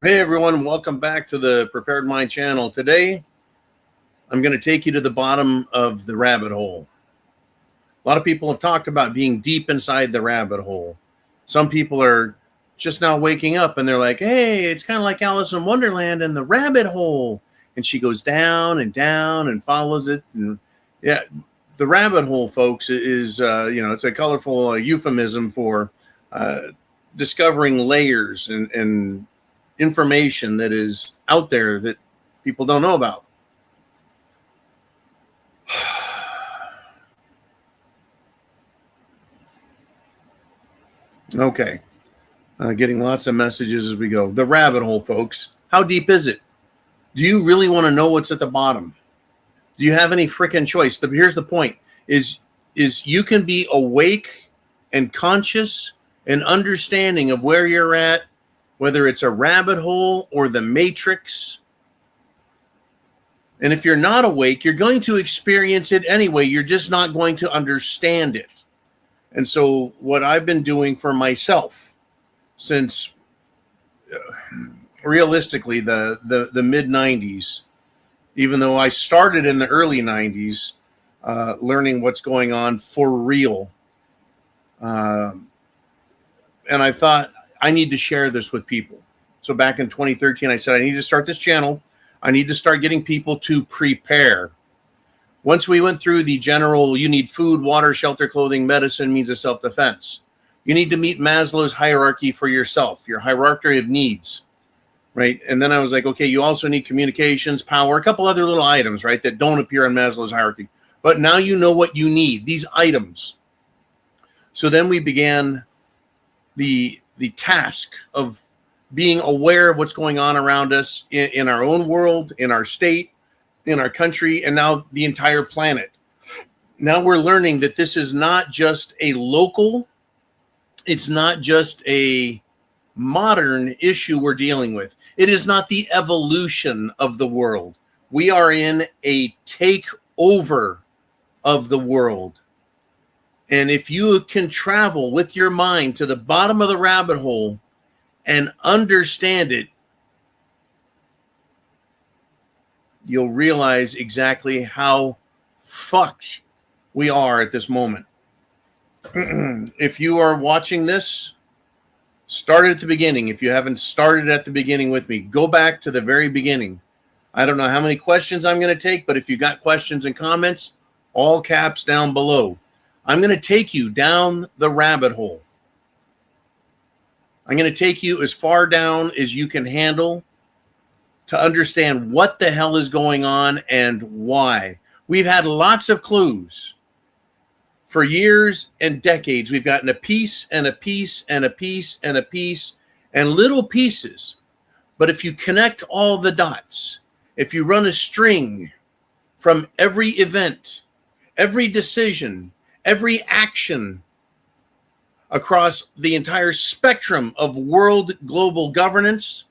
Hey everyone, welcome back to the Prepared Mind channel. Today, I'm going to take you to the bottom of the rabbit hole. A lot of people have talked about being deep inside the rabbit hole. Some people are just now waking up and they're like, hey, it's kind of like Alice in Wonderland and the rabbit hole. And she goes down and follows it. And yeah, the rabbit hole, folks, is, it's a colorful euphemism for discovering layers and information that is out there that people don't know about. Okay. Getting lots of messages as we go. The rabbit hole, folks. How deep is it? Do you really want to know what's at the bottom? Do you have any freaking choice? Here's the point, is you can be awake and conscious and understanding of where you're at, whether it's a rabbit hole or the matrix. And if you're not awake, you're going to experience it anyway. You're just not going to understand it. And so what I've been doing for myself since realistically the mid 90s, even though I started in the early 90s, learning what's going on for real. And I thought, I need to share this with people. So back in 2013, I said, I need to start this channel. I need to start getting people to prepare. Once we went through the general, you need food, water, shelter, clothing, medicine, means of self-defense. You need to meet Maslow's hierarchy for yourself, your hierarchy of needs, right? And then I was like, okay, you also need communications, power, a couple other little items, right, that don't appear in Maslow's hierarchy. But now you know what you need, these items. So then we began the task of being aware of what's going on around us in our own world, in our state, in our country, and now the entire planet. Now we're learning that this is not just a local, it's not just a modern issue we're dealing with. It is not the evolution of the world. We are in a takeover of the world. And if you can travel with your mind to the bottom of the rabbit hole and understand it, you'll realize exactly how fucked we are at this moment. If you are watching this, start at the beginning. If you haven't started at the beginning with me, go back to the very beginning. I don't know how many questions I'm going to take, but if you got questions and comments, all caps down below. I'm going to take you down the rabbit hole. I'm going to take you as far down as you can handle to understand what the hell is going on and why. We've had lots of clues. For years and decades, we've gotten a piece and a piece and a piece and a piece and little pieces. But if you connect all the dots, if you run a string from every event, every decision, every action across the entire spectrum of world global governance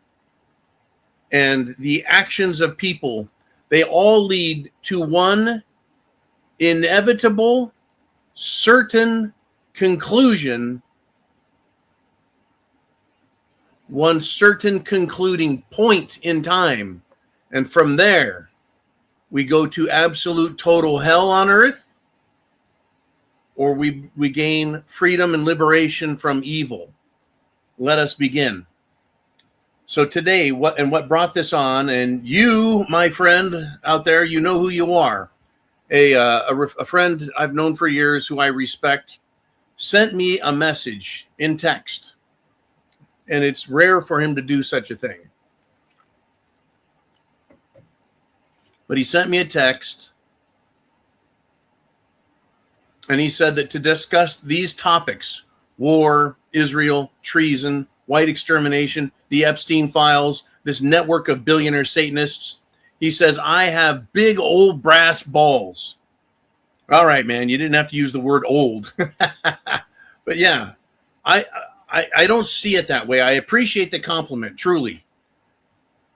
and the actions of people, they all lead to one inevitable, certain conclusion, one certain concluding point in time. And from there, we go to absolute total hell on earth, or we gain freedom and liberation from evil. Let us begin. So today, what brought this on, and you, my friend out there, you know who you are. A friend I've known for years who I respect sent me a message in text. And it's rare for him to do such a thing. But he sent me a text. And he said that to discuss these topics, war, Israel, treason, white extermination, the Epstein files, this network of billionaire Satanists, he says, I have big old brass balls. All right, man, you didn't have to use the word old. But yeah, I don't see it that way. I appreciate the compliment, truly.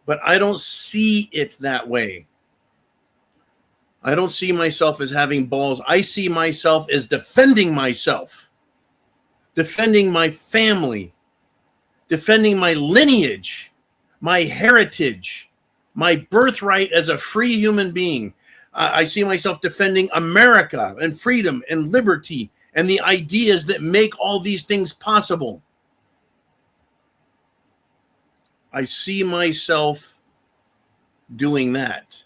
But I don't see it that way. I don't see myself as having balls. I see myself as defending myself, defending my family, defending my lineage my heritage, my birthright as a free human being. I see myself defending America and freedom and liberty and the ideas that make all these things possible. I see myself doing that.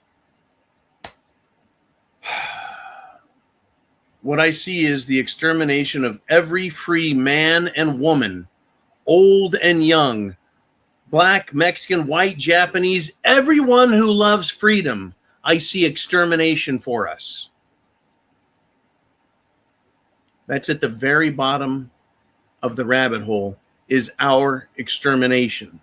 What I see is the extermination of every free man and woman, old and young, Black, Mexican, white, Japanese, everyone who loves freedom. I see extermination for us. That's at the very bottom of the rabbit hole, is our extermination.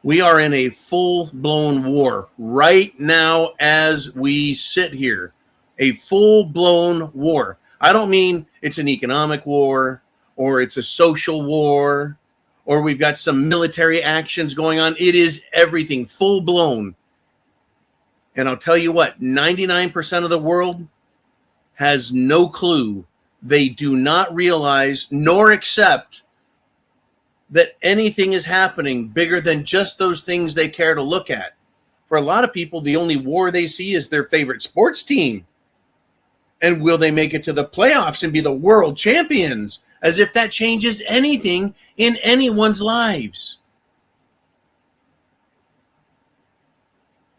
We are in a full-blown war right now as we sit here. A full-blown war. I don't mean it's an economic war or it's a social war or we've got some military actions going on. It is everything full-blown. And I'll tell you what, 99% of the world has no clue. They do not realize nor accept that anything is happening bigger than just those things they care to look at. For a lot of people, the only war they see is their favorite sports team. And will they make it to the playoffs and be the world champions? As if that changes anything in anyone's lives.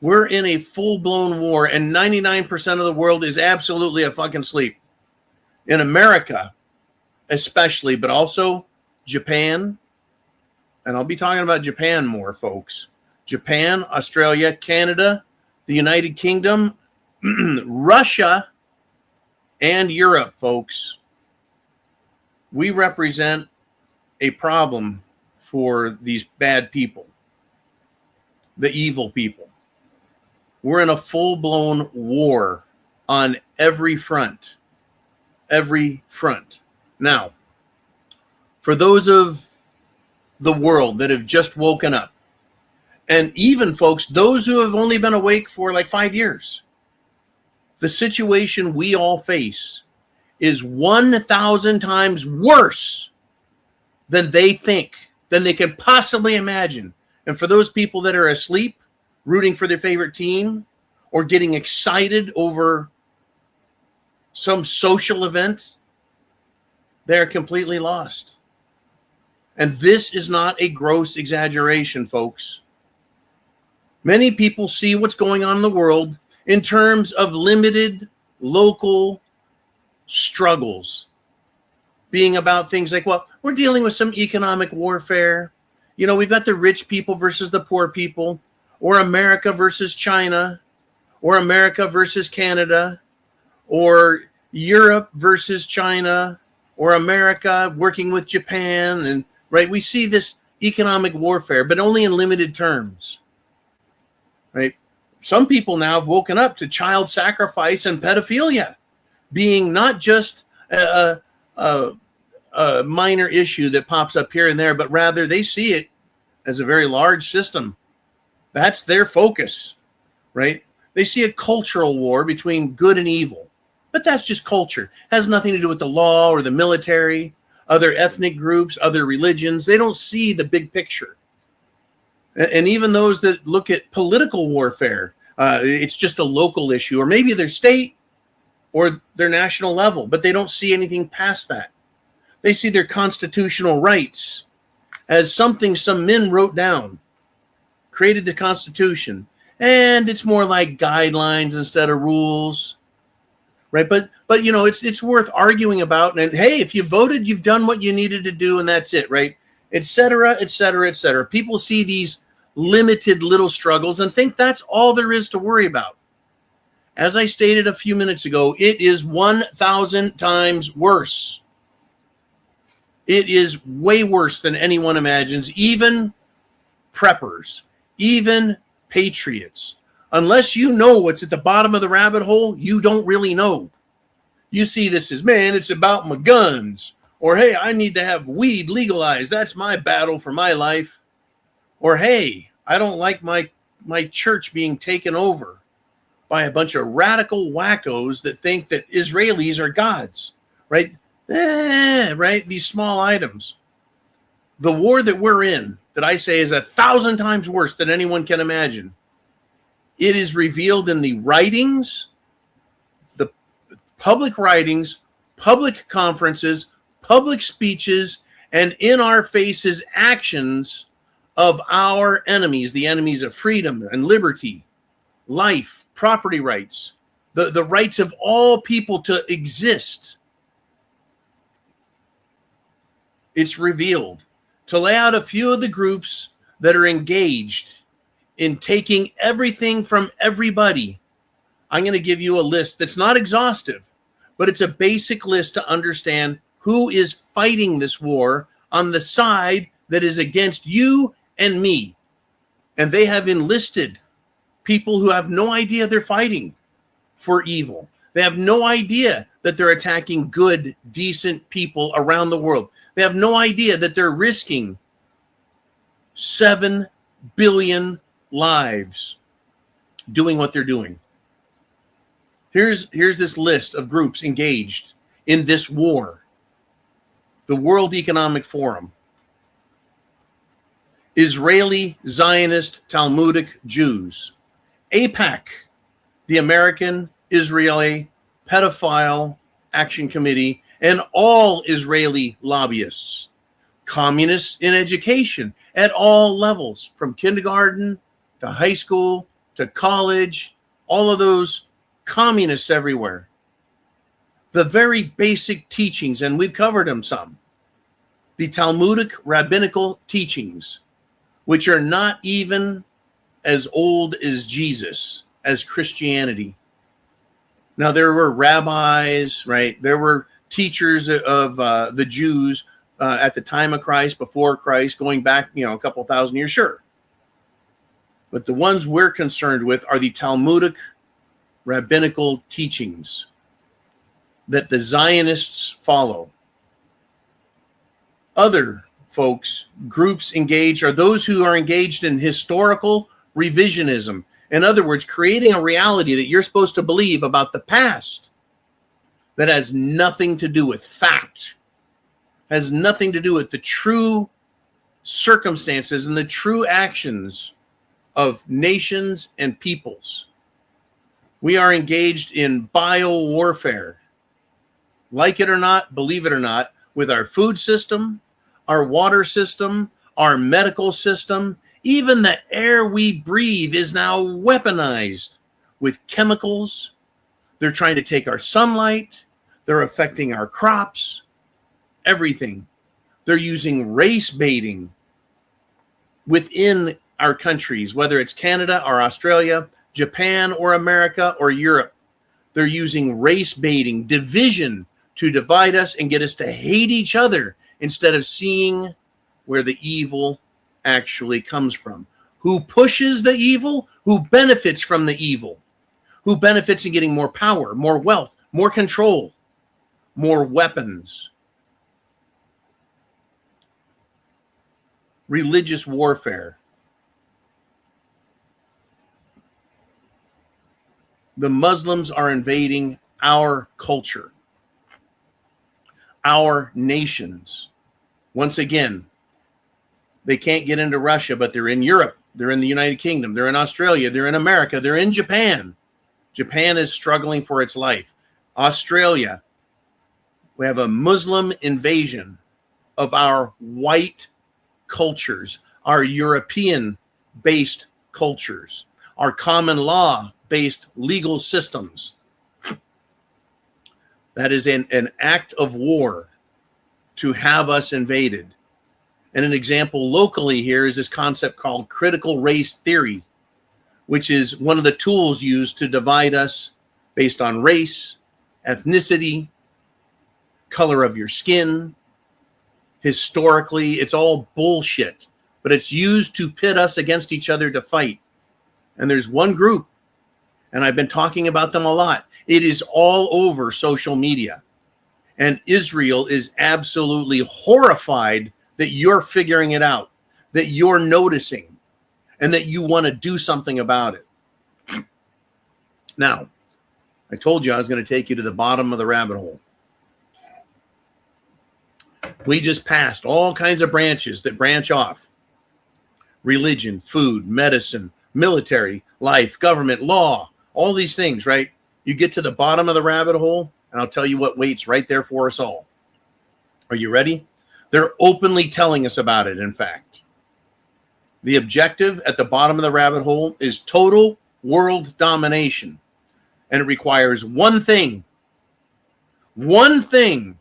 We're in a full-blown war, and 99% of the world is absolutely a fucking sleep. In America, especially, but also Japan, and I'll be talking about Japan more, folks. Japan, Australia, Canada, the United Kingdom, Russia, and Europe, folks. We represent a problem for these bad people, the evil people. We're in a full-blown war on every front. Every front. Now, for those of the world that have just woken up, and even, folks, those who have only been awake for like 5 years, the situation we all face is 1,000 times worse than they think, than they can possibly imagine. And for those people that are asleep, rooting for their favorite team, or getting excited over some social event, they're completely lost. And this is not a gross exaggeration, folks. Many people see what's going on in the world in terms of limited local struggles, being about things like, well, we're dealing with some economic warfare. You know, we've got the rich people versus the poor people, or America versus China, or America versus Canada, or Europe versus China, or America working with Japan. And right, we see this economic warfare, but only in limited terms. Right? Some people now have woken up to child sacrifice and pedophilia being not just a minor issue that pops up here and there, but rather they see it as a very large system. That's their focus, right? They see a cultural war between good and evil, but that's just culture. It has nothing to do with the law or the military, other ethnic groups, other religions. They don't see the big picture. And even those that look at political warfare, it's just a local issue, or maybe their state or their national level, but they don't see anything past that. They see their constitutional rights as something some men wrote down, created the Constitution, and it's more like guidelines instead of rules, right? But you know, it's worth arguing about. And hey, if you voted, you've done what you needed to do, and that's it, right? Et cetera, et cetera, et cetera. People see these limited little struggles and think that's all there is to worry about. As I stated a few minutes ago, it is 1,000 times worse. It is way worse than anyone imagines, even preppers, even patriots. Unless you know what's at the bottom of the rabbit hole, you don't really know. You see this as, man, it's about my guns. Or, hey, I need to have weed legalized. That's my battle for my life. Or, hey, I don't like my church being taken over by a bunch of radical wackos that think that Israelis are gods, right? Right? These small items. The war that we're in, that I say is 1,000 times worse than anyone can imagine, it is revealed in the writings, the public writings, public conferences, public speeches, and in our faces actions of our enemies, the enemies of freedom and liberty, life, property rights, the rights of all people to exist. It's revealed. To lay out a few of the groups that are engaged in taking everything from everybody, I'm going to give you a list that's not exhaustive, but it's a basic list to understand who is fighting this war on the side that is against you and me. And they have enlisted people who have no idea they're fighting for evil. They have no idea that they're attacking good, decent people around the world. They have no idea that they're risking 7 billion lives doing what they're doing. Here's this list of groups engaged in this war. The World Economic Forum, Israeli Zionist Talmudic Jews, AIPAC, the American Israeli Pedophile Action Committee, and all Israeli lobbyists, communists in education at all levels, from kindergarten to high school to college, all of those communists everywhere. The very basic teachings, and we've covered them some, the Talmudic rabbinical teachings, which are not even as old as Jesus, as Christianity. Now, there were rabbis, right? There were teachers of the Jews at the time of Christ, before Christ, going back, a couple thousand years, sure. But the ones we're concerned with are the Talmudic rabbinical teachings that the Zionists follow. Other folks, groups engaged, are those who are engaged in historical revisionism. In other words, creating a reality that you're supposed to believe about the past that has nothing to do with fact, has nothing to do with the true circumstances and the true actions of nations and peoples. We are engaged in biowarfare. Like it or not, believe it or not, with our food system, our water system, our medical system, even the air we breathe is now weaponized with chemicals. They're trying to take our sunlight. They're affecting our crops, everything. They're using race baiting within our countries, whether it's Canada or Australia, Japan or America or Europe. They're using race baiting, division, to divide us and get us to hate each other instead of seeing where the evil actually comes from. Who pushes the evil? Who benefits from the evil? Who benefits in getting more power, more wealth, more control, more weapons? Religious warfare. The Muslims are invading our culture, our nations. Once again, they can't get into Russia, but they're in Europe, they're in the United Kingdom, they're in Australia, they're in America, they're in Japan. Japan is struggling for its life. Australia, we have a Muslim invasion of our white cultures, our European-based cultures, our common law-based legal systems. That is an act of war to have us invaded. And an example locally here is this concept called critical race theory, which is one of the tools used to divide us based on race, ethnicity, color of your skin. Historically, it's all bullshit, but it's used to pit us against each other to fight. And there's one group, and I've been talking about them a lot. It is all over social media. And Israel is absolutely horrified that you're figuring it out, that you're noticing, and that you want to do something about it. Now, I told you I was going to take you to the bottom of the rabbit hole. We just passed all kinds of branches that branch off: religion, food, medicine, military, life, government, law, all these things, right? You get to the bottom of the rabbit hole, and I'll tell you what waits right there for us all. Are you ready? They're openly telling us about it, in fact. The objective at the bottom of the rabbit hole is total world domination. And it requires one thing: the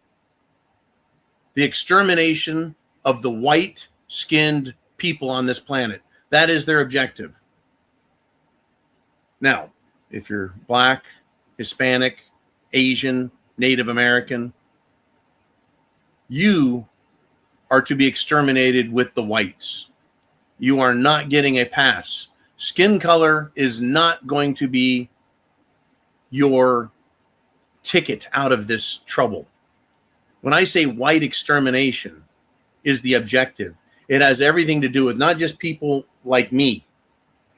extermination of the white-skinned people on this planet. That is their objective. Now, if you're Black, Hispanic, Asian, Native American, you are to be exterminated with the whites. You are not getting a pass. Skin color is not going to be your ticket out of this trouble. When I say white extermination is the objective, it has everything to do with not just people like me.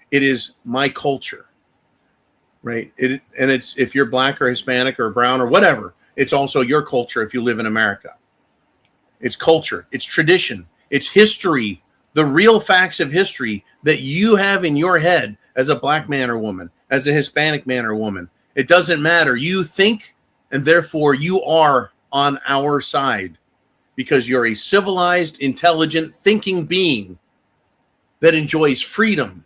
It is my culture, right? It's if you're Black or Hispanic or brown or whatever, it's also your culture if you live in America. It's culture, it's tradition, it's history, the real facts of history that you have in your head as a Black man or woman, as a Hispanic man or woman. It doesn't matter. You think, and therefore you are on our side because you're a civilized, intelligent, thinking being that enjoys freedom.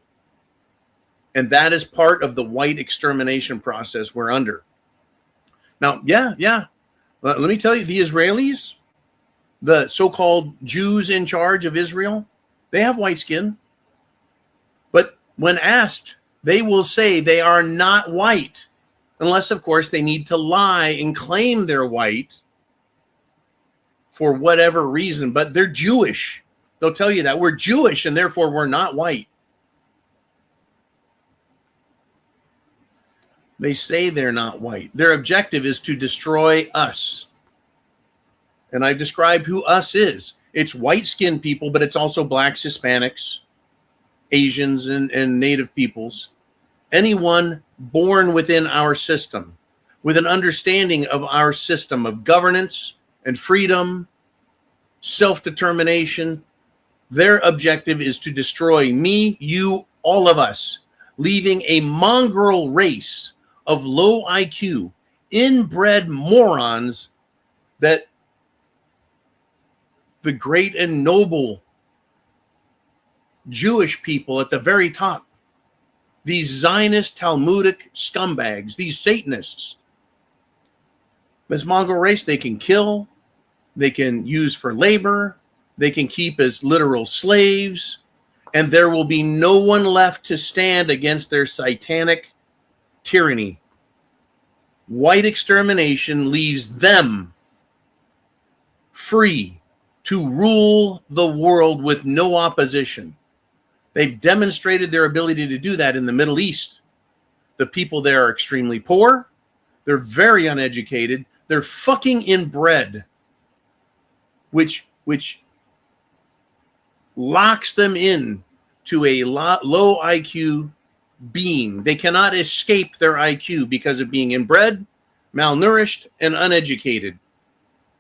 And that is part of the white extermination process we're under. Now, let me tell you, the Israelis, the so-called Jews in charge of Israel, they have white skin. But when asked, they will say they are not white. Unless, of course, they need to lie and claim they're white for whatever reason. But they're Jewish. They'll tell you that. We're Jewish, and therefore we're not white. They say they're not white. Their objective is to destroy us. And I've described who us is. It's white-skinned people, but it's also Blacks, Hispanics, Asians, and Native peoples. Anyone born within our system, with an understanding of our system of governance and freedom, self-determination, their objective is to destroy me, you, all of us, leaving a mongrel race of low IQ, inbred morons that the great and noble Jewish people at the very top, these Zionist Talmudic scumbags, these Satanists, this mongrel race they can kill, they can use for labor, they can keep as literal slaves, and there will be no one left to stand against their satanic tyranny. White extermination leaves them free to rule the world with no opposition. They've demonstrated their ability to do that in the Middle East. The people there are extremely poor. They're very uneducated. They're fucking inbred, which locks them in to a low IQ being. They cannot escape their IQ because of being inbred, malnourished, and uneducated.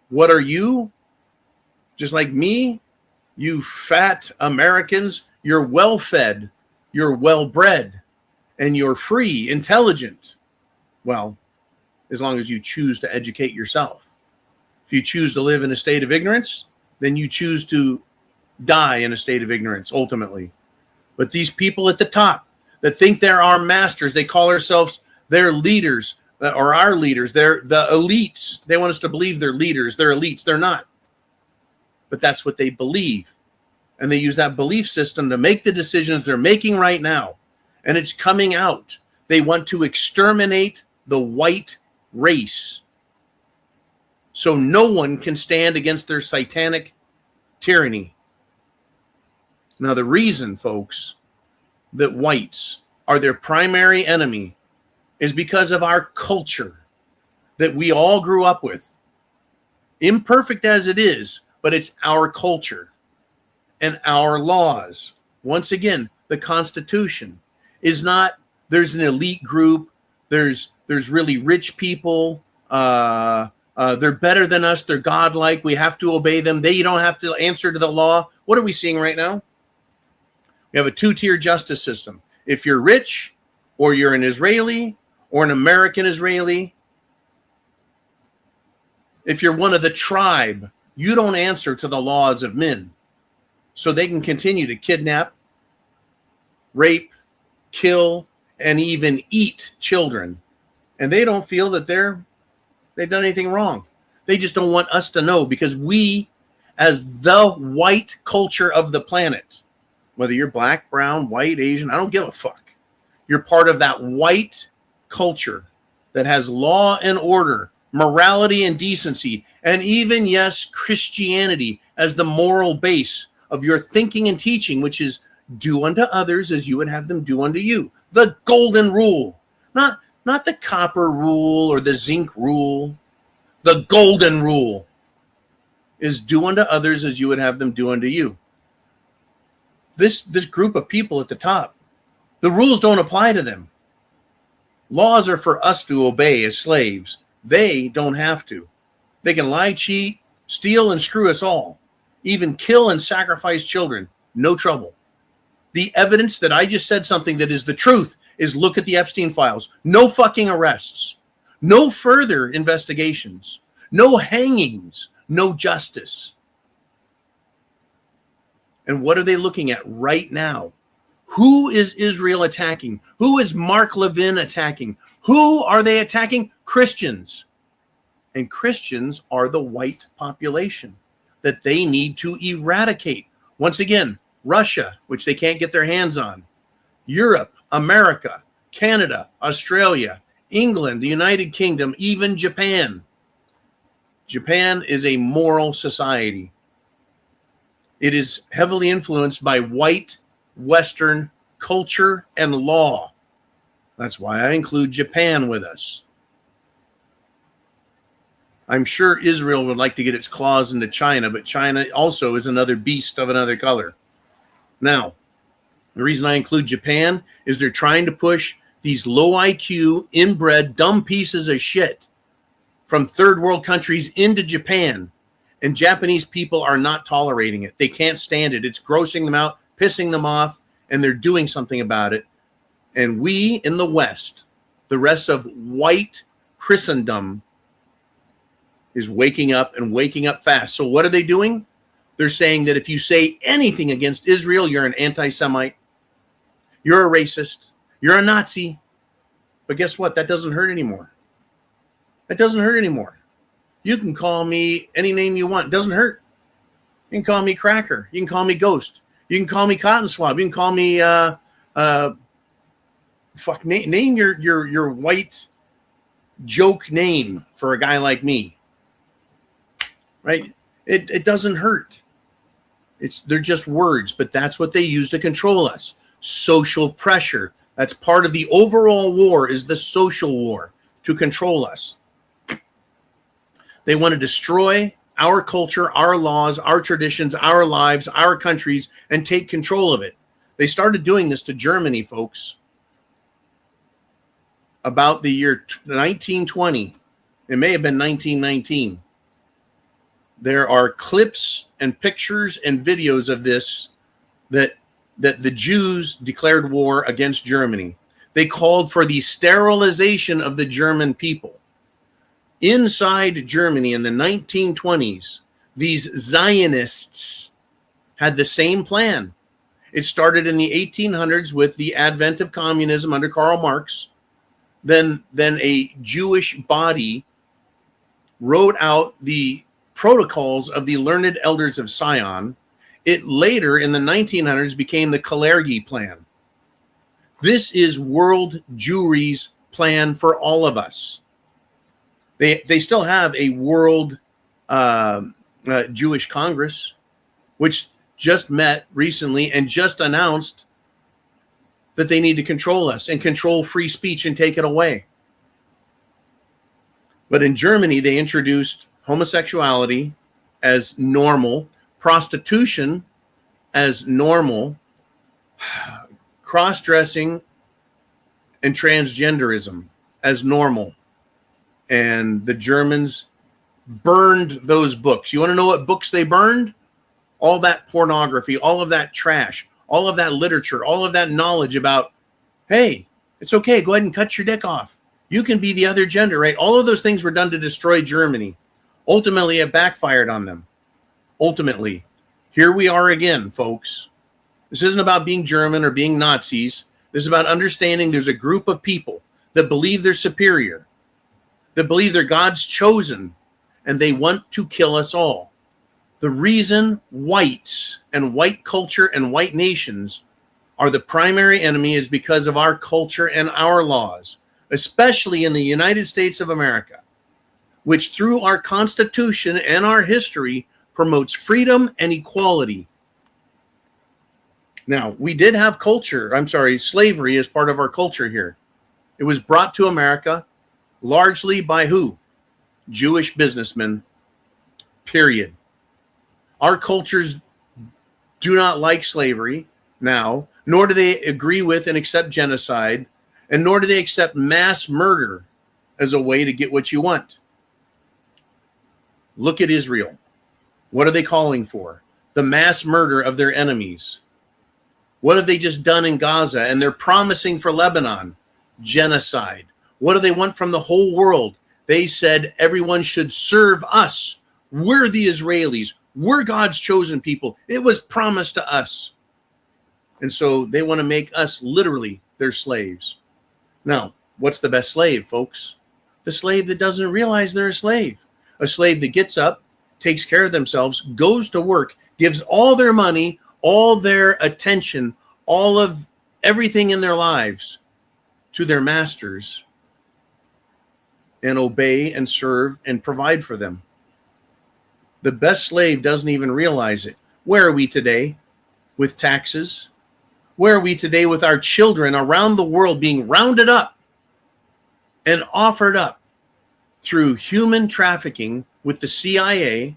What are you? Just like me, you fat Americans, you're well-fed, you're well-bred, and you're free, intelligent. Well, as long as you choose to educate yourself. If you choose to live in a state of ignorance, then you choose to die in a state of ignorance, ultimately. But these people at the top that think they're our masters, they call themselves their leaders, or our leaders, they're the elites. They want us to believe they're leaders, they're elites. They're not. But that's what they believe. And they use that belief system to make the decisions they're making right now. And it's coming out. They want to exterminate the white race. So no one can stand against their satanic tyranny. Now, the reason, folks, that whites are their primary enemy is because of our culture that we all grew up with. Imperfect as it is, but it's our culture and our laws. Once again, the Constitution is not, there's an elite group, there's really rich people, They're better than us. They're godlike. We have to obey them. They don't have to answer to the law. What are we seeing right now? We have a two-tier justice system. If you're rich, or you're an Israeli, or an American Israeli, if you're one of the tribe, you don't answer to the laws of men. So they can continue to kidnap, rape, kill, and even eat children. And they don't feel that they've done anything wrong. They just don't want us to know, because we, as the white culture of the planet, whether you're black, brown, white, Asian, I don't give a fuck. You're part of that white culture that has law and order, morality and decency, and even, yes, Christianity as the moral base of your thinking and teaching, which is do unto others as you would have them do unto you. The golden rule, not the copper rule or the zinc rule. The golden rule is do unto others as you would have them do unto you. This group of people at the top, the rules don't apply to them. Laws are for us to obey as slaves. They don't have to. They can lie, cheat, steal, and screw us all. Even kill and sacrifice children. No trouble. The evidence that I just said something that is the truth is look at the Epstein files. No fucking arrests. No further investigations. No hangings. No justice. And what are they looking at right now? Who is Israel attacking? Who is Mark Levin attacking? Who are they attacking? Christians. And Christians are the white population that they need to eradicate. Once again, Russia, which they can't get their hands on, Europe, America, Canada, Australia, England, the United Kingdom, even Japan. Japan is a moral society. It is heavily influenced by white Western culture and law. That's why I include Japan with us. I'm sure Israel would like to get its claws into China, but China also is another beast of another color. Now, the reason I include Japan is they're trying to push these low IQ, inbred, dumb pieces of shit from third world countries into Japan. And Japanese people are not tolerating it. They can't stand it. It's grossing them out, pissing them off, and they're doing something about it. And we in the West, the rest of white Christendom, is waking up and waking up fast. So what are they doing? They're saying that if you say anything against Israel, you're an anti-Semite, you're a racist, you're a Nazi. But guess what? That doesn't hurt anymore. That doesn't hurt anymore. You can call me any name you want. It doesn't hurt. You can call me Cracker. You can call me Ghost. You can call me Cotton Swab. You can call me name your white joke name for a guy like me. Right? It doesn't hurt. They're just words, but that's what they use to control us. Social pressure. That's part of the overall war, is the social war to control us. They want to destroy our culture, our laws, our traditions, our lives, our countries, and take control of it. They started doing this to Germany, folks, about the year 1920. It may have been 1919. There are clips and pictures and videos of this that the Jews declared war against Germany. They called for the sterilization of the German people. Inside Germany in the 1920s, these Zionists had the same plan. It started in the 1800s with the advent of communism under Karl Marx. Then a Jewish body wrote out the protocols of the learned elders of Zion. It later, in the 1900s, became the Kalergi plan. This is world Jewry's plan for all of us. They still have a world Jewish Congress, which just met recently and just announced that they need to control us and control free speech and take it away. But in Germany, they introduced homosexuality as normal, prostitution as normal, cross-dressing and transgenderism as normal. And the Germans burned those books. You want to know what books they burned? All that pornography, all of that trash, all of that literature, all of that knowledge about, hey, it's okay, go ahead and cut your dick off. You can be the other gender, right? All of those things were done to destroy Germany. Ultimately, it backfired on them. Ultimately, here we are again, folks. This isn't about being German or being Nazis. This is about understanding there's a group of people that believe they're superior, that believe they're God's chosen, and they want to kill us all. The reason whites and white culture and white nations are the primary enemy is because of our culture and our laws, especially in the United States of America, which through our Constitution and our history promotes freedom and equality. Now, we did have slavery as part of our culture here. It was brought to America largely by who? Jewish businessmen, period. Our cultures do not like slavery now, nor do they agree with and accept genocide, and nor do they accept mass murder as a way to get what you want. Look at Israel. What are they calling for? The mass murder of their enemies. What have they just done in Gaza? And they're promising for Lebanon genocide. What do they want from the whole world? They said everyone should serve us. We're the Israelis. We're God's chosen people. It was promised to us. And so they want to make us literally their slaves. Now, what's the best slave, folks? The slave that doesn't realize they're a slave. A slave that gets up, takes care of themselves, goes to work, gives all their money, all their attention, all of everything in their lives to their masters, and obey and serve and provide for them. The best slave doesn't even realize it. Where are we today with taxes? Where are we today with our children around the world being rounded up and offered up through human trafficking with the CIA,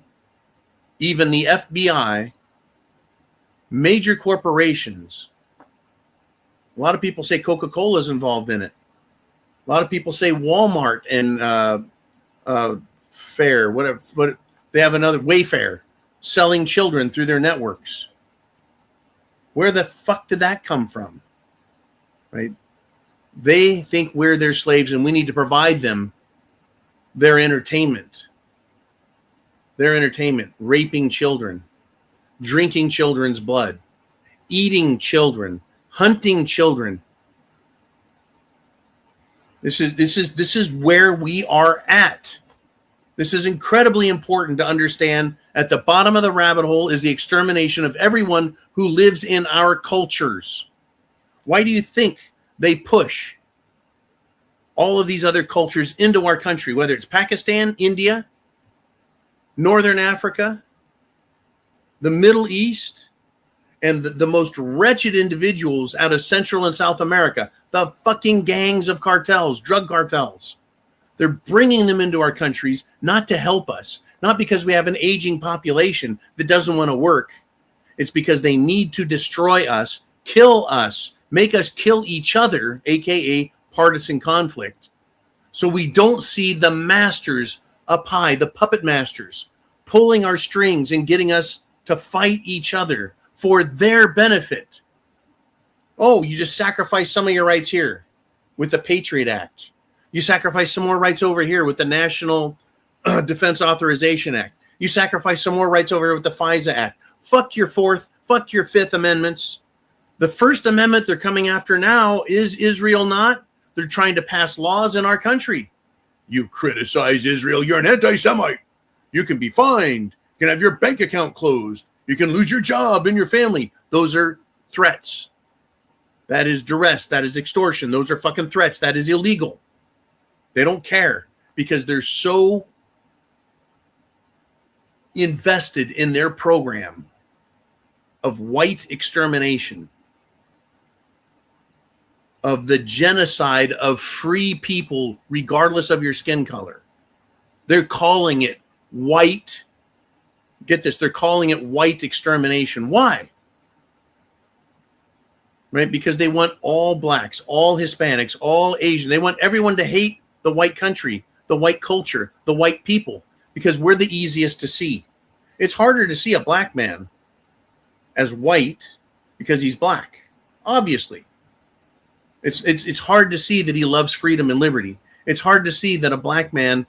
even the FBI, major corporations? A lot of people say Coca-Cola is involved in it. A lot of people say Walmart and Fair, whatever. But they have another Wayfair selling children through their networks. Where the fuck did that come from? Right? They think we're their slaves and we need to provide them their entertainment. Their entertainment, raping children, drinking children's blood, eating children, hunting children. This is where we are at. This is incredibly important to understand. At the bottom of the rabbit hole is the extermination of everyone who lives in our cultures. Why do you think they push all of these other cultures into our country, whether it's Pakistan, India, Northern Africa, the Middle East, and the most wretched individuals out of Central and South America, the fucking gangs of cartels, drug cartels? They're bringing them into our countries not to help us, not because we have an aging population that doesn't want to work. It's because they need to destroy us, kill us, make us kill each other, aka partisan conflict. So we don't see the masters up high, the puppet masters, pulling our strings and getting us to fight each other for their benefit. Oh, you just sacrifice some of your rights here with the Patriot Act. You sacrifice some more rights over here with the National Defense Authorization Act. You sacrifice some more rights over here with the FISA Act. Fuck your Fourth, fuck your Fifth Amendments. The First Amendment they're coming after now is Israel not. They're trying to pass laws in our country. You criticize Israel, you're an anti-Semite. You can be fined. You can have your bank account closed. You can lose your job and your family. Those are threats. That is duress. That is extortion. Those are fucking threats. That is illegal. They don't care because they're so invested in their program of white extermination, of the genocide of free people, regardless of your skin color. They're calling it white. Get this, they're calling it white extermination. Why? Right? Because they want all blacks, all Hispanics, all Asian. They want everyone to hate the white country, the white culture, the white people. because we're the easiest to see. It's harder to see a black man as white because he's black, obviously. It's hard to see that he loves freedom and liberty. It's hard to see that a black man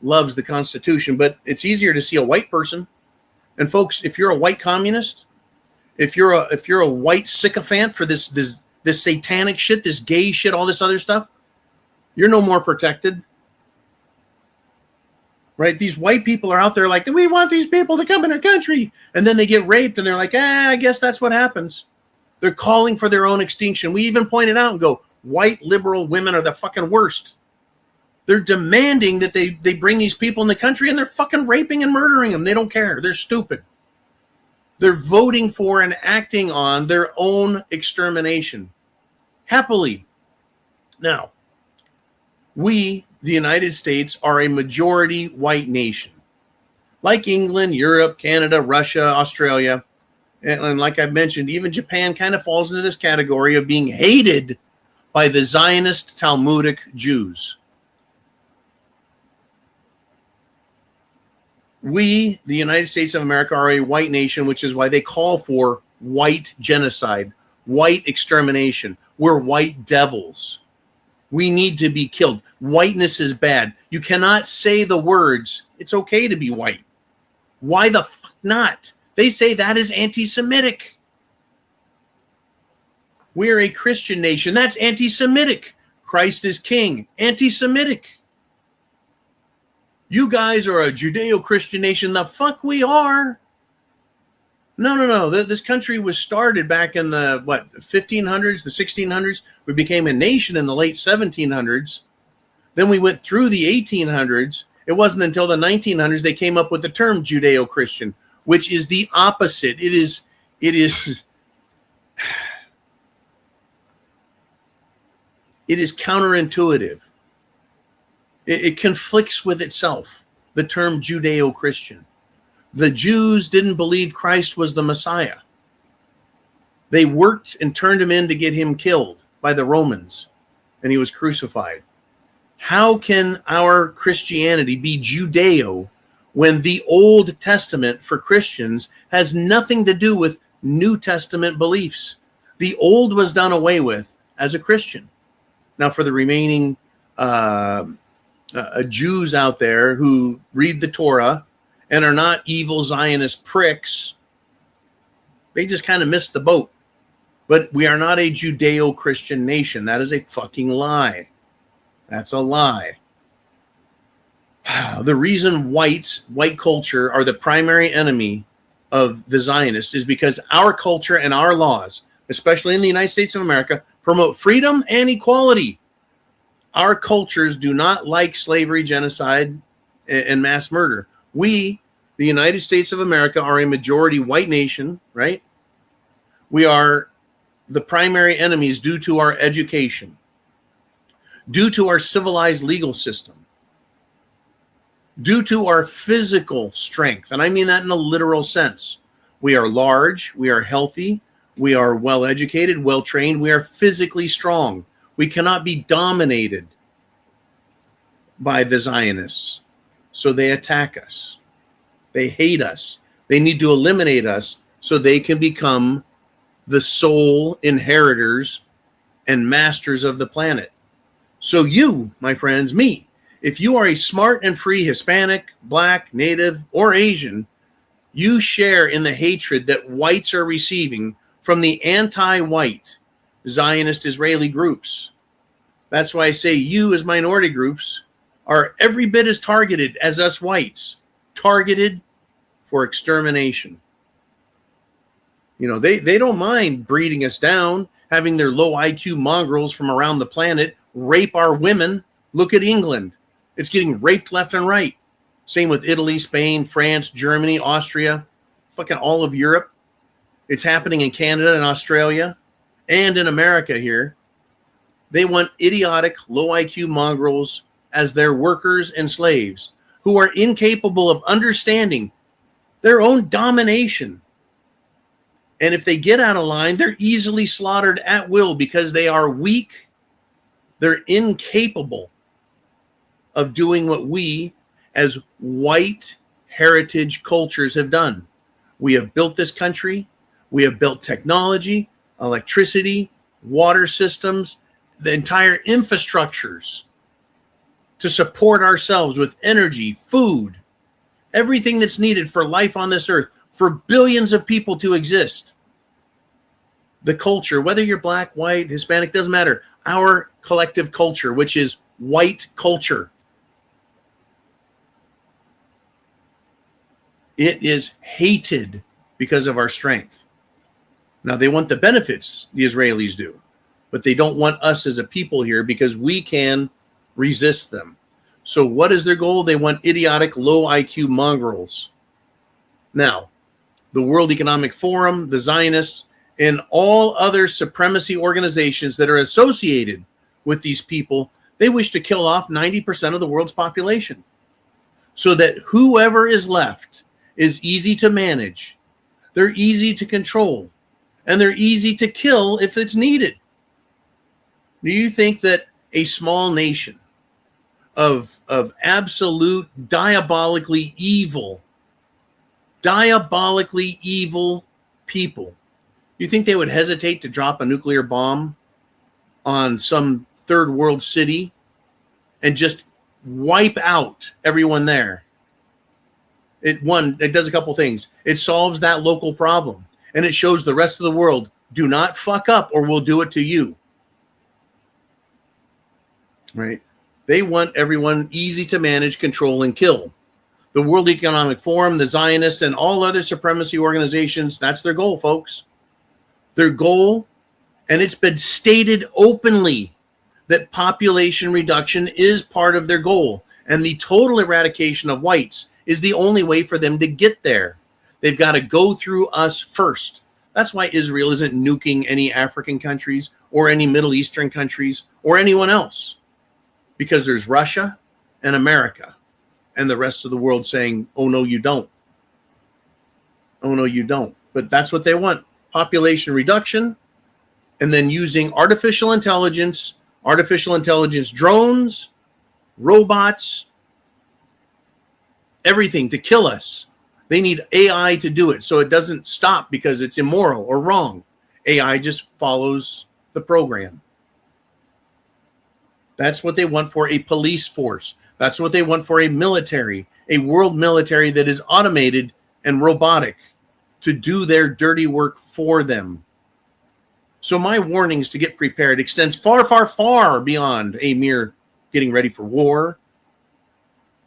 loves the Constitution, but it's easier to see a white person. And folks, if you're a white communist, if you're a white sycophant for this satanic shit, this gay shit, all this other stuff, you're no more protected. Right? These white people are out there like, we want these people to come in our country. And then they get raped and they're like, I guess that's what happens. They're calling for their own extinction. We even point it out and go, white liberal women are the fucking worst. They're demanding that they bring these people in the country and they're fucking raping and murdering them. They don't care. They're stupid. They're voting for and acting on their own extermination. Happily. Now, we, the United States, are a majority white nation. Like England, Europe, Canada, Russia, Australia, and like I've mentioned, even Japan kind of falls into this category of being hated by the Zionist Talmudic Jews. We, the United States of America, are a white nation, which is why they call for white genocide, white extermination. We're white devils. We need to be killed. Whiteness is bad. You cannot say the words, it's okay to be white. Why the fuck not? They say that is anti-Semitic. We're a Christian nation. That's anti-Semitic. Christ is king. Anti-Semitic. You guys are a Judeo-Christian nation. The fuck we are. No. This country was started back in the, 1500s, the 1600s. We became a nation in the late 1700s. Then we went through the 1800s. It wasn't until the 1900s they came up with the term Judeo-Christian, which is the opposite. It is counterintuitive. It conflicts with itself, the term Judeo-Christian. The Jews didn't believe Christ was the Messiah. They worked and turned him in to get him killed by the Romans, and he was crucified. How can our Christianity be Judeo when the Old Testament for Christians has nothing to do with New Testament beliefs? The old was done away with as a Christian. Now, for the remaining Jews out there who read the Torah and are not evil Zionist pricks, they just kind of missed the boat. But we are not a Judeo-Christian nation. That is a fucking lie. That's a lie. The reason white culture are the primary enemy of the Zionists is because our culture and our laws, especially in the United States of America, promote freedom and equality. Our cultures do not like slavery, genocide, and mass murder. We, the United States of America, are a majority white nation, right? We are the primary enemies due to our education, due to our civilized legal system, due to our physical strength. And I mean that in a literal sense. We are large, we are healthy, we are well-educated, well-trained, we are physically strong. We cannot be dominated by the Zionists. So they attack us. They hate us. They need to eliminate us so they can become the sole inheritors and masters of the planet. So you, my friends, me, if you are a smart and free Hispanic, Black, Native, or Asian, you share in the hatred that whites are receiving from the anti-white Zionist Israeli groups. That's why I say you as minority groups are every bit as targeted as us whites, targeted for extermination. You know, they don't mind breeding us down, having their low IQ mongrels from around the planet rape our women. Look at England. It's getting raped left and right. Same with Italy, Spain, France, Germany, Austria, fucking all of Europe. It's happening in Canada and Australia and in America here. They want idiotic, low IQ mongrels as their workers and slaves who are incapable of understanding their own domination. And if they get out of line, they're easily slaughtered at will because they are weak. They're incapable of doing what we as white heritage cultures have done. We have built this country. We have built technology, electricity, water systems, the entire infrastructures to support ourselves with energy, food, everything that's needed for life on this earth, for billions of people to exist. The culture, whether you're black, white, Hispanic, doesn't matter. Our collective culture, which is white culture, it is hated because of our strength. Now, they want the benefits, the Israelis do, but they don't want us as a people here because we can resist them. So what is their goal? They want idiotic, low IQ mongrels. Now, the World Economic Forum, the Zionists, and all other supremacy organizations that are associated with these people, they wish to kill off 90% of the world's population so that whoever is left is easy to manage, they're easy to control, and they're easy to kill if it's needed. Do you think that a small nation of absolute diabolically evil people, you think they would hesitate to drop a nuclear bomb on some third world city and just wipe out everyone there? It does a couple things. It solves that local problem, and it shows the rest of the world, do not fuck up or we'll do it to you. Right? They want everyone easy to manage, control, and kill. The World Economic Forum, the Zionists, and all other supremacy organizations, that's their goal, folks. Their goal, and it's been stated openly that population reduction is part of their goal, and the total eradication of whites is the only way for them to get there. They've got to go through us first. That's why Israel isn't nuking any African countries or any Middle Eastern countries or anyone else, because there's Russia and America and the rest of the world saying, oh, no, you don't. Oh, no, you don't. But that's what they want. Population reduction, and then using artificial intelligence drones, robots, everything to kill us. They need AI to do it so it doesn't stop because it's immoral or wrong. AI just follows the program. That's what they want for a police force. That's what they want for a military, a world military that is automated and robotic to do their dirty work for them. So my warnings to get prepared extends far, far, far beyond a mere getting ready for war.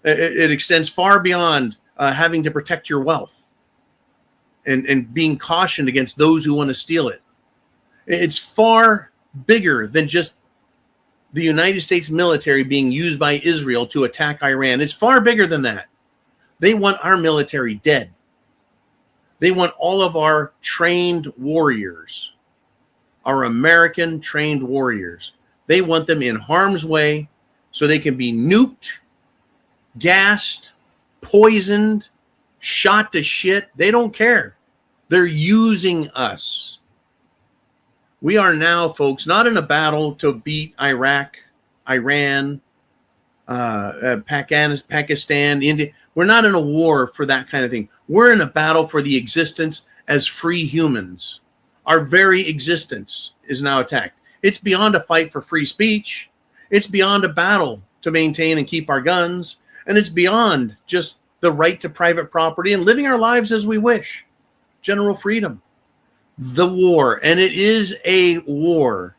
It extends far beyond having to protect your wealth and being cautioned against those who want to steal it. It's far bigger than just the United States military being used by Israel to attack Iran. It's far bigger than that. They want our military dead. They want all of our trained warriors, our American trained warriors. They want them in harm's way so they can be nuked, gassed, poisoned, shot to shit. They don't care. They're using us. We are now, folks, not in a battle to beat Iraq, Iran, Pakistan, India. We're not in a war for that kind of thing. We're in a battle for the existence as free humans. Our very existence is now attacked. It's beyond a fight for free speech. It's beyond a battle to maintain and keep our guns. And it's beyond just the right to private property and living our lives as we wish. General freedom. The war, and it is a war,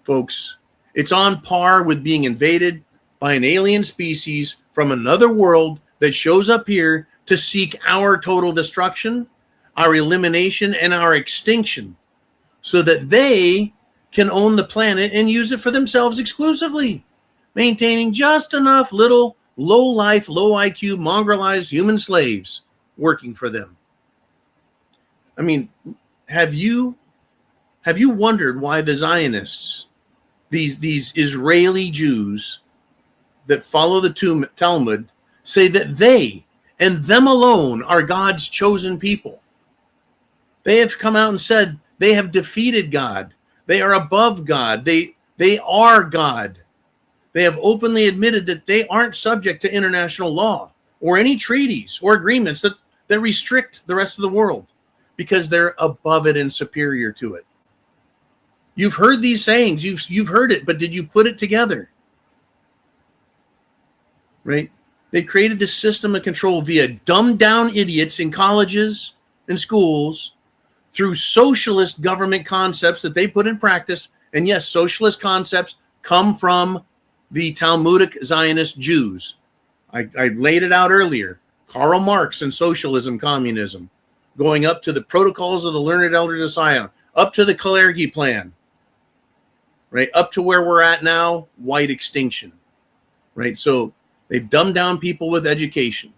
folks. It's on par with being invaded by an alien species from another world that shows up here to seek our total destruction, our elimination, and our extinction so that they can own the planet and use it for themselves exclusively, maintaining just enough little low-life, low-IQ, mongrelized human slaves working for them. I mean, have you wondered why the Zionists, these Israeli Jews that follow the Talmud, say that they and them alone are God's chosen people? They have come out and said they have defeated God. They are above God. They are God. They have openly admitted that they aren't subject to international law or any treaties or agreements that restrict the rest of the world because they're above it and superior to it. You've heard these sayings, you've heard it, but did you put it together? Right? They created this system of control via dumbed down idiots in colleges and schools through socialist government concepts that they put in practice. And yes, socialist concepts come from the Talmudic Zionist Jews. I laid it out earlier. Karl Marx and socialism, communism, going up to the protocols of the learned elders of Zion, up to the Kalergi plan, right? Up to where we're at now, white extinction, right? So they've dumbed down people with education.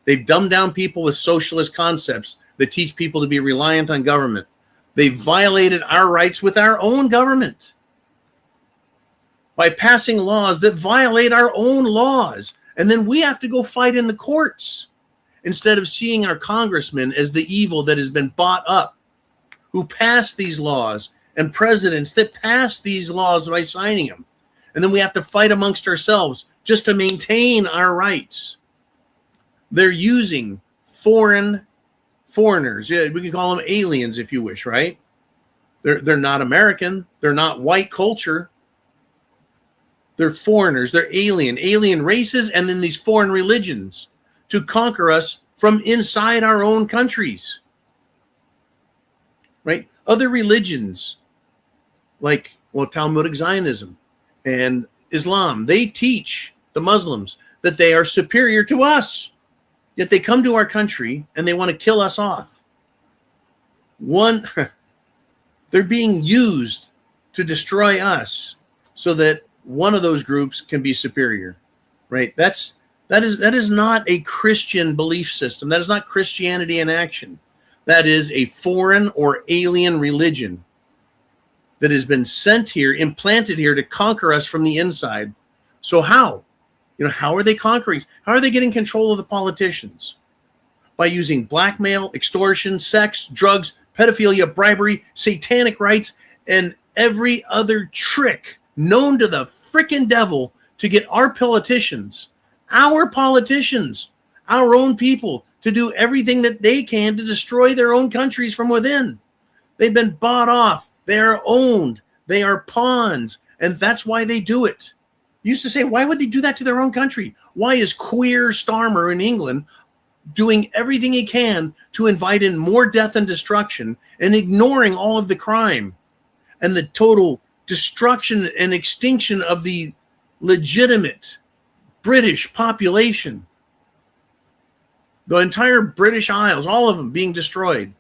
They've dumbed down people with socialist concepts that teach people to be reliant on government. They've violated our rights with our own government by passing laws that violate our own laws. And then we have to go fight in the courts instead of seeing our congressmen as the evil that has been bought up, who passed these laws, and presidents that passed these laws by signing them. And then we have to fight amongst ourselves just to maintain our rights. They're using foreigners. Yeah, we can call them aliens if you wish, right? They're not American. They're not white culture. They're foreigners. They're alien races, and then these foreign religions to conquer us from inside our own countries. Right? Other religions like, Talmudic Zionism and Islam, they teach the Muslims that they are superior to us. Yet they come to our country and they want to kill us off. They're being used to destroy us so that one of those groups can be superior, right? That is not a Christian belief system. That is not Christianity in action. That is a foreign or alien religion that has been sent here, implanted here to conquer us from the inside. So how? How are they conquering? How are they getting control of the politicians? By using blackmail, extortion, sex, drugs, pedophilia, bribery, satanic rites, and every other trick known to the frickin' devil to get our politicians, our own people, to do everything that they can to destroy their own countries from within. They've been bought off. They are owned. They are pawns. And that's why they do it. Used to say, why would they do that to their own country? Why is queer Starmer in England doing everything he can to invite in more death and destruction and ignoring all of the crime and the total destruction and extinction of the legitimate British population? The entire British Isles, all of them being destroyed.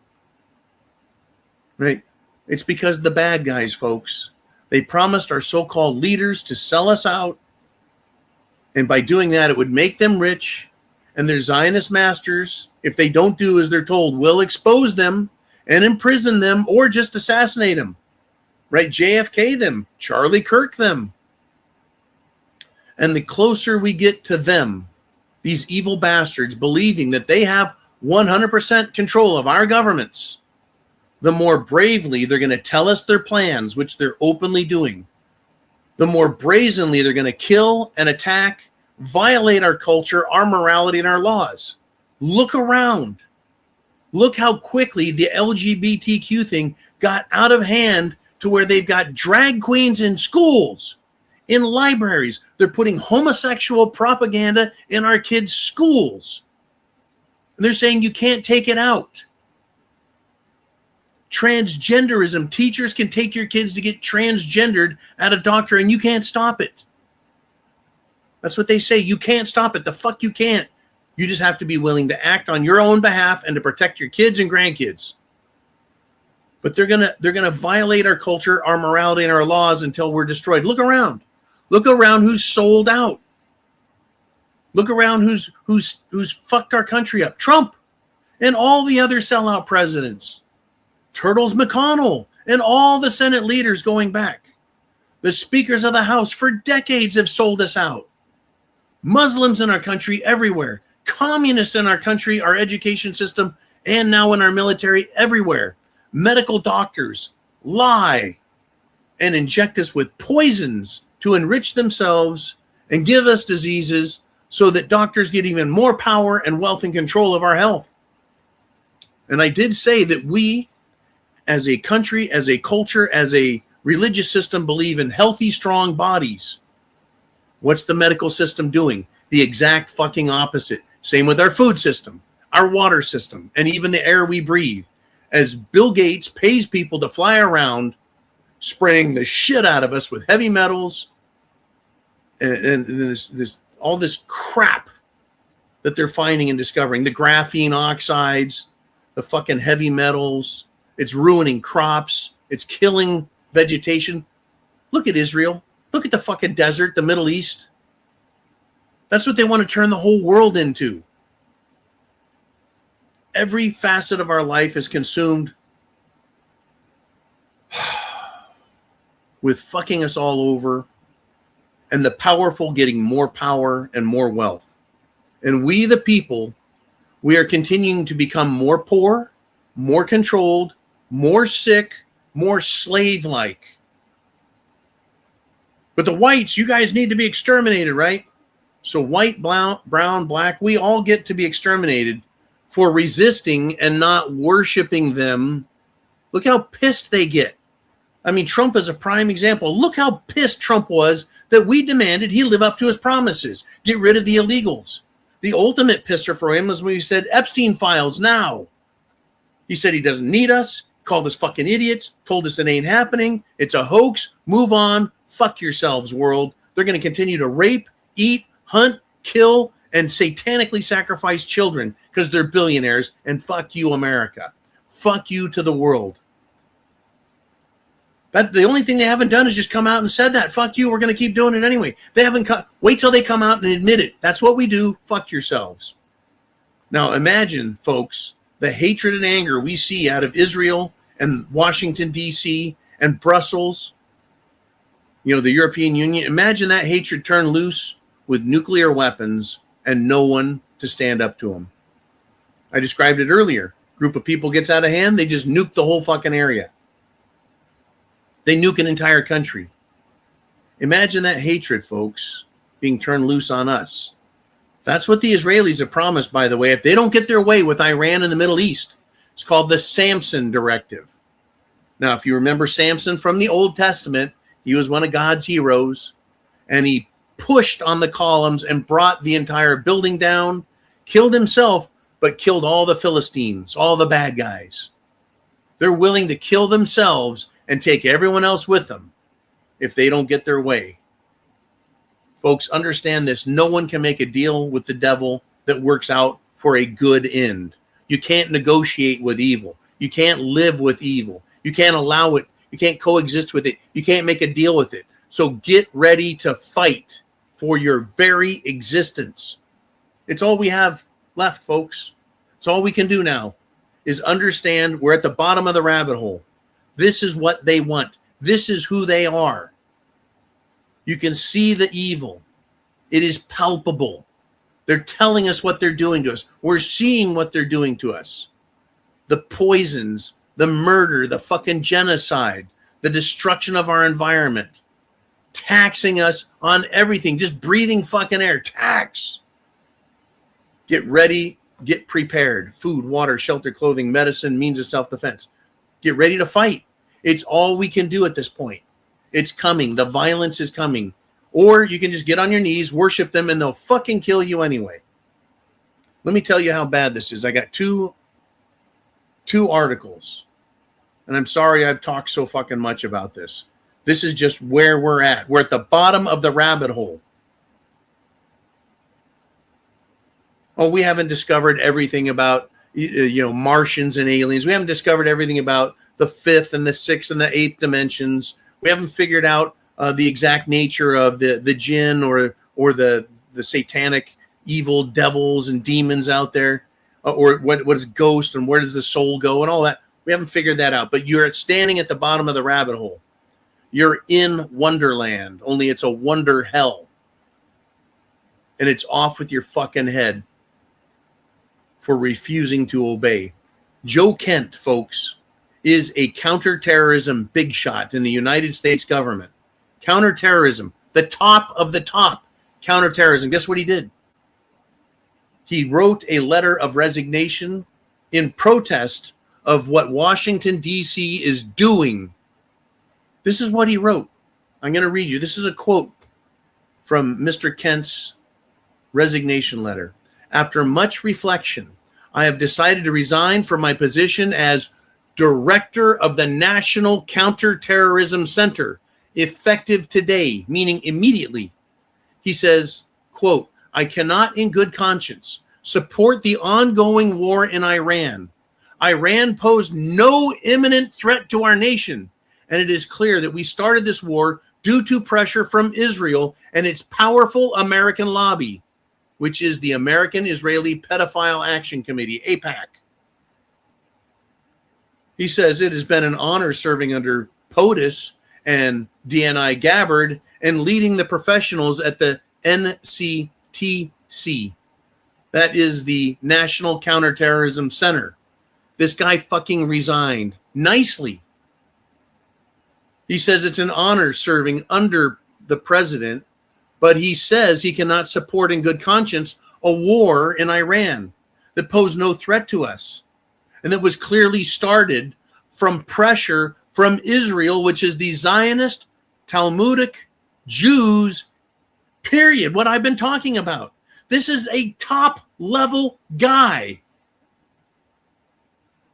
Right? It's because the bad guys, folks. They promised our so-called leaders to sell us out. And by doing that, it would make them rich. And their Zionist masters, if they don't do as they're told, will expose them and imprison them or just assassinate them. Right? JFK them, Charlie Kirk them. And the closer we get to them, these evil bastards believing that they have 100% control of our governments, the more bravely they're going to tell us their plans, which they're openly doing. The more brazenly they're going to kill and attack, violate our culture, our morality, and our laws. Look around. Look how quickly the LGBTQ thing got out of hand to where they've got drag queens in schools, in libraries. They're putting homosexual propaganda in our kids' schools. And they're saying you can't take it out. Transgenderism. Teachers can take your kids to get transgendered at a doctor and you can't stop it. That's what they say. You can't stop it. The fuck you can't. You just have to be willing to act on your own behalf and to protect your kids and grandkids. But they're gonna violate our culture, our morality, and our laws until we're destroyed. Look around. Look around who's sold out. Look around who's fucked our country up. Trump and all the other sellout presidents. Turtles McConnell and all the Senate leaders going back. The speakers of the House for decades have sold us out. Muslims in our country everywhere. Communists in our country, our education system, and now in our military everywhere. Medical doctors lie and inject us with poisons to enrich themselves and give us diseases so that doctors get even more power and wealth and control of our health. And I did say that we, as a country, as a culture, as a religious system, believe in healthy, strong bodies. What's the medical system doing? The exact fucking opposite. Same with our food system, our water system, and even the air we breathe. As Bill Gates pays people to fly around, spraying the shit out of us with heavy metals and this all this crap that they're finding and discovering, the graphene oxides, the fucking heavy metals. It's ruining crops. It's killing vegetation. Look at Israel. Look at the fucking desert, the Middle East. That's what they want to turn the whole world into. Every facet of our life is consumed with fucking us all over, and the powerful getting more power and more wealth. And we, the people, we are continuing to become more poor, more controlled, more sick, more slave-like. But the whites, you guys need to be exterminated, right? So white, brown, black, we all get to be exterminated for resisting and not worshiping them. Look how pissed they get. I mean, Trump is a prime example. Look how pissed Trump was that we demanded he live up to his promises, get rid of the illegals. The ultimate pisser for him was when he said, Epstein files now. He said he doesn't need us, called us fucking idiots, told us it ain't happening. It's a hoax. Move on. Fuck yourselves, world. They're going to continue to rape, eat, hunt, kill, and satanically sacrifice children because they're billionaires. And fuck you, America. Fuck you to the world. The only thing they haven't done is just come out and said that. Fuck you, we're going to keep doing it anyway. They haven't wait till they come out and admit it. That's what we do. Fuck yourselves. Now imagine, folks, the hatred and anger we see out of Israel and Washington, D.C. and Brussels, the European Union. Imagine that hatred turned loose with nuclear weapons and no one to stand up to them. I described it earlier. Group of people gets out of hand, they just nuke the whole fucking area. They nuke an entire country. Imagine that hatred, folks, being turned loose on us. That's what the Israelis have promised, by the way. If they don't get their way with Iran and the Middle East, it's called the Samson Directive. Now, if you remember Samson from the Old Testament, he was one of God's heroes, and he pushed on the columns and brought the entire building down, killed himself, but killed all the Philistines, all the bad guys. They're willing to kill themselves and take everyone else with them if they don't get their way. Folks, understand this. No one can make a deal with the devil that works out for a good end. You can't negotiate with evil. You can't live with evil. You can't allow it. You can't coexist with it. You can't make a deal with it. So get ready to fight for your very existence. It's all we have left, folks. It's all we can do now is understand we're at the bottom of the rabbit hole. This is what they want. This is who they are. You can see the evil. It is palpable. They're telling us what they're doing to us. We're seeing what they're doing to us. The poisons, the murder, the fucking genocide, the destruction of our environment, taxing us on everything, just breathing fucking air, tax. Get ready, get prepared. Food, water, shelter, clothing, medicine, means of self-defense. Get ready to fight. It's all we can do at this point. It's coming. The violence is coming. Or you can just get on your knees, worship them, and they'll fucking kill you anyway. Let me tell you how bad this is. I got two articles. And I'm sorry I've talked so fucking much about this. This is just where we're at. We're at the bottom of the rabbit hole. Oh, we haven't discovered everything about Martians and aliens. We haven't discovered everything about the fifth and the sixth and the eighth dimensions. We haven't figured out the exact nature of the jinn or the satanic evil devils and demons out there, or what is ghost and where does the soul go and all that. We haven't figured that out. But you're standing at the bottom of the rabbit hole. You're in Wonderland, only it's a wonder hell. And it's off with your fucking head for refusing to obey. Joe Kent, folks, is a counterterrorism big shot in the United States government. Counterterrorism, the top of the top. counterterrorism. Guess what he did? He wrote a letter of resignation in protest of what Washington, D.C. is doing. This is what he wrote. I'm going to read you. This is a quote from Mr. Kent's resignation letter. After much reflection, I have decided to resign from my position as director of the National Counterterrorism Center, effective today, meaning immediately. He says, quote, I cannot in good conscience support the ongoing war in Iran. Iran posed no imminent threat to our nation, and it is clear that we started this war due to pressure from Israel and its powerful American lobby, which is the American Israeli Pedophile Action Committee, AIPAC. He says it has been an honor serving under POTUS and DNI Gabbard and leading the professionals at the NCTC. That is the National Counterterrorism Center. This guy fucking resigned nicely. He says it's an honor serving under the president, but he says he cannot support in good conscience a war in Iran that posed no threat to us and that was clearly started from pressure from Israel, which is the Zionist, Talmudic Jews, period, what I've been talking about. This is a top-level guy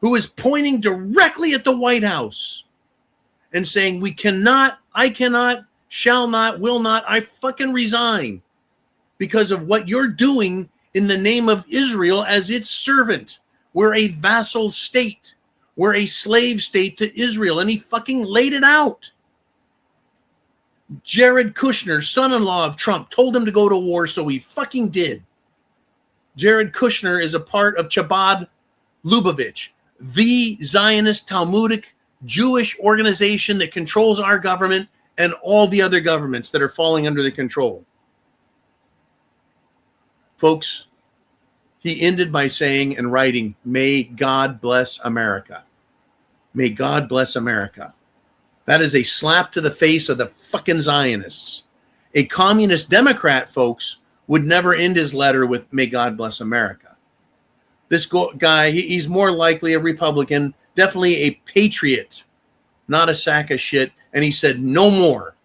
who is pointing directly at the White House and saying, we cannot, I cannot, shall not, will not, I fucking resign because of what you're doing in the name of Israel as its servant. We're a vassal state. We're a slave state to Israel. And he fucking laid it out. Jared Kushner, son-in-law of Trump, told him to go to war, so he fucking did. Jared Kushner is a part of Chabad Lubavitch, the Zionist Talmudic Jewish organization that controls our government and all the other governments that are falling under the control. Folks, he ended by saying and writing, may God bless America. May God bless America. That is a slap to the face of the fucking Zionists. A communist Democrat, folks, would never end his letter with, may God bless America. This guy, he's more likely a Republican, definitely a patriot, not a sack of shit. And he said, no more.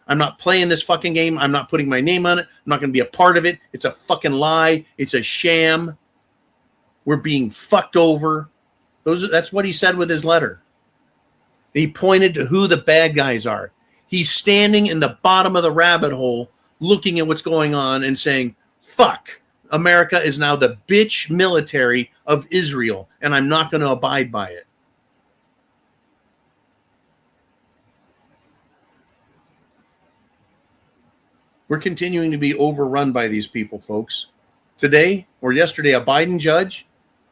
I'm not playing this fucking game. I'm not putting my name on it. I'm not going to be a part of it. It's a fucking lie. It's a sham. We're being fucked over. That's what he said with his letter. He pointed to who the bad guys are. He's standing in the bottom of the rabbit hole looking at what's going on and saying, fuck, America is now the bitch military of Israel, and I'm not going to abide by it. We're continuing to be overrun by these people, folks. Today or yesterday, a Biden judge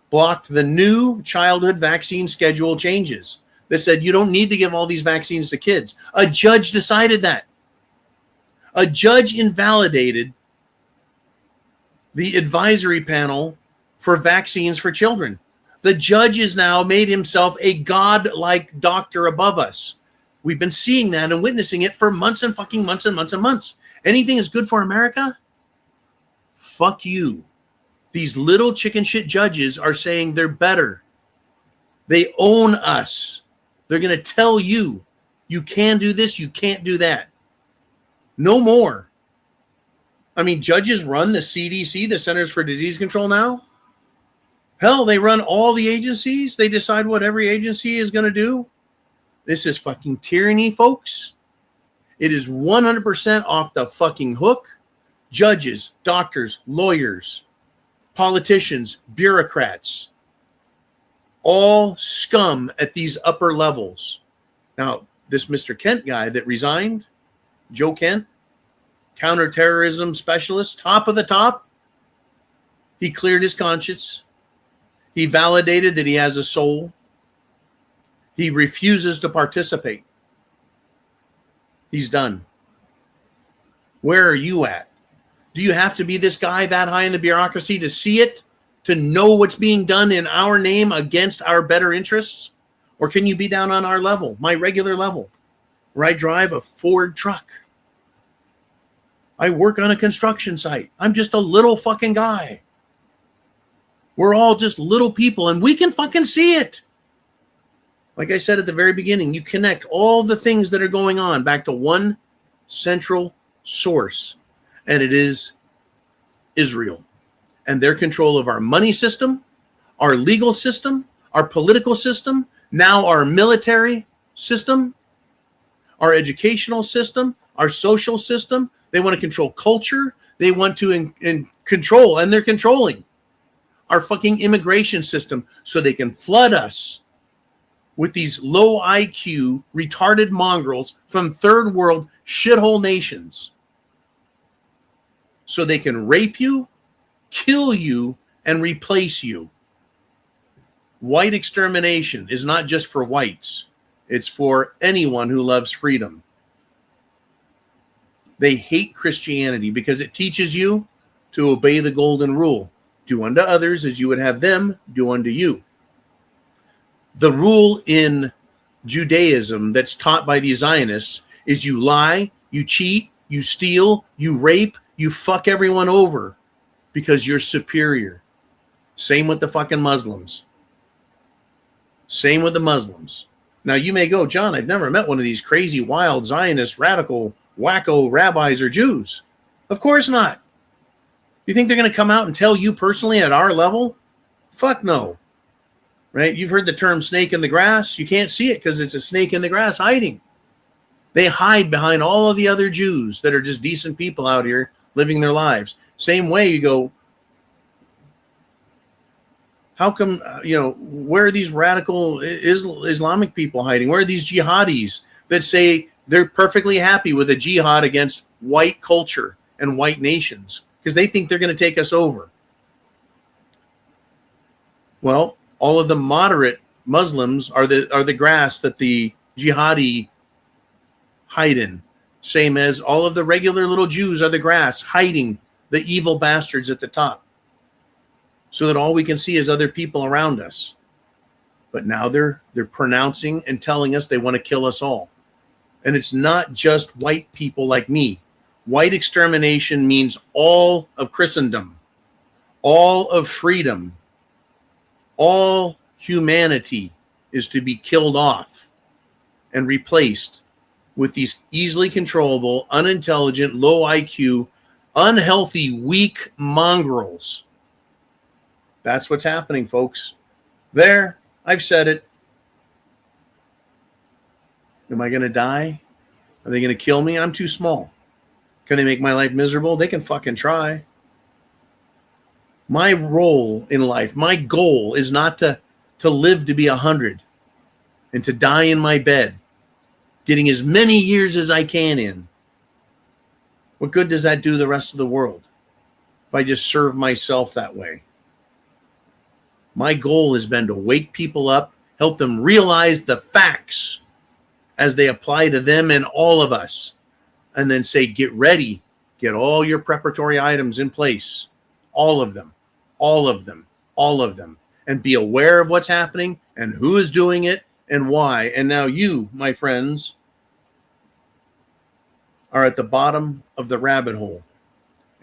blocked the new childhood vaccine schedule changes that said you don't need to give all these vaccines to kids. A judge decided that. A judge invalidated the advisory panel for vaccines for children. The judge has now made himself a god-like doctor above us. We've been seeing that and witnessing it for months and fucking months and months and months. Anything is good for America? Fuck you. These little chicken shit judges are saying they're better. They own us. They're going to tell you, you can do this, you can't do that. No more. I mean, judges run the CDC, the Centers for Disease Control now. Hell, they run all the agencies. They decide what every agency is going to do. This is fucking tyranny, folks. It is 100% off the fucking hook. Judges, doctors, lawyers, politicians, bureaucrats, all scum at these upper levels. Now, this Mr. Kent guy that resigned, Joe Kent, counterterrorism specialist, top of the top, he cleared his conscience. He validated that he has a soul. He refuses to participate. He's done. Where are you at? Do you have to be this guy that high in the bureaucracy to see it, to know what's being done in our name against our better interests? Or can you be down on our level, my regular level, where I drive a Ford truck? I work on a construction site. I'm just a little fucking guy. We're all just little people, and we can fucking see it. Like I said at the very beginning, you connect all the things that are going on back to one central source, and it is Israel and their control of our money system, our legal system, our political system, now our military system, our educational system, our social system. They want to control culture. They want to control, and they're controlling our fucking immigration system so they can flood us with these low IQ, retarded mongrels from third world shithole nations. So they can rape you, kill you, and replace you. White extermination is not just for whites. It's for anyone who loves freedom. They hate Christianity because it teaches you to obey the golden rule. Do unto others as you would have them do unto you. The rule in Judaism that's taught by the Zionists is you lie, you cheat, you steal, you rape, you fuck everyone over because you're superior. Same with the fucking Muslims. Same with the Muslims. Now you may go, John, I've never met one of these crazy, wild, Zionist, radical, wacko rabbis or Jews. Of course not. You think they're going to come out and tell you personally at our level? Fuck no. Right? You've heard the term snake in the grass. You can't see it because it's a snake in the grass hiding. They hide behind all of the other Jews that are just decent people out here living their lives. Same way you go, how come, where are these radical Islamic people hiding? Where are these jihadis that say they're perfectly happy with a jihad against white culture and white nations because they think they're going to take us over? Well, all of the moderate Muslims are the grass that the jihadi hide in. Same as all of the regular little Jews are the grass hiding the evil bastards at the top. So that all we can see is other people around us. But now they're pronouncing and telling us they want to kill us all. And it's not just white people like me. White extermination means all of Christendom, all of freedom, all humanity is to be killed off and replaced with these easily controllable, unintelligent, low IQ, unhealthy, weak mongrels. That's what's happening, folks. There, I've said it. Am I going to die? Are they going to kill me? I'm too small. Can they make my life miserable? They can fucking try. My role in life, my goal is not to live to be 100 and to die in my bed, getting as many years as I can in. What good does that do the rest of the world if I just serve myself that way? My goal has been to wake people up, help them realize the facts as they apply to them and all of us, and then say, get ready, get all your preparatory items in place, all of them, all of them, all of them, and be aware of what's happening and who is doing it and why. And now you, my friends, are at the bottom of the rabbit hole,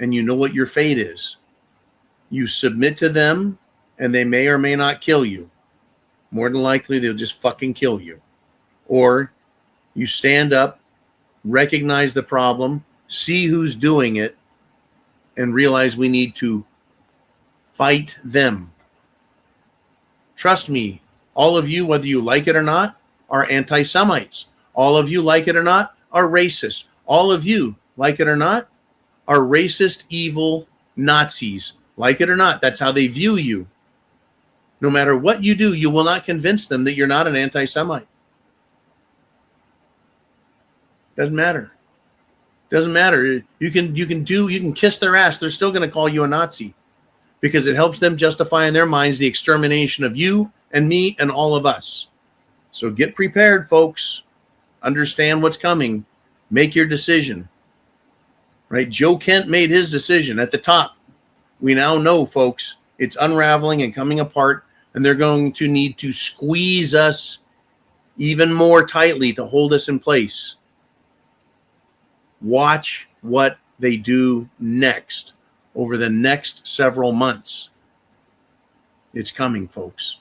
and you know what your fate is. You submit to them, and they may or may not kill you. More than likely, they'll just fucking kill you. Or you stand up, recognize the problem, see who's doing it, and realize we need to fight them. Trust me, all of you, whether you like it or not, are anti-Semites. All of you, like it or not, are racist. All of you, like it or not, are racist, evil Nazis. Like it or not, that's how they view you. No matter what you do, you will not convince them that you're not an anti-Semite. Doesn't matter. Doesn't matter. You can kiss their ass. They're still going to call you a Nazi because it helps them justify in their minds the extermination of you and me and all of us. So get prepared, folks. Understand what's coming. Make your decision. Right? Joe Kent made his decision at the top. We now know, folks, it's unraveling and coming apart, and they're going to need to squeeze us even more tightly to hold us in place. Watch what they do next over the next several months. It's coming, folks.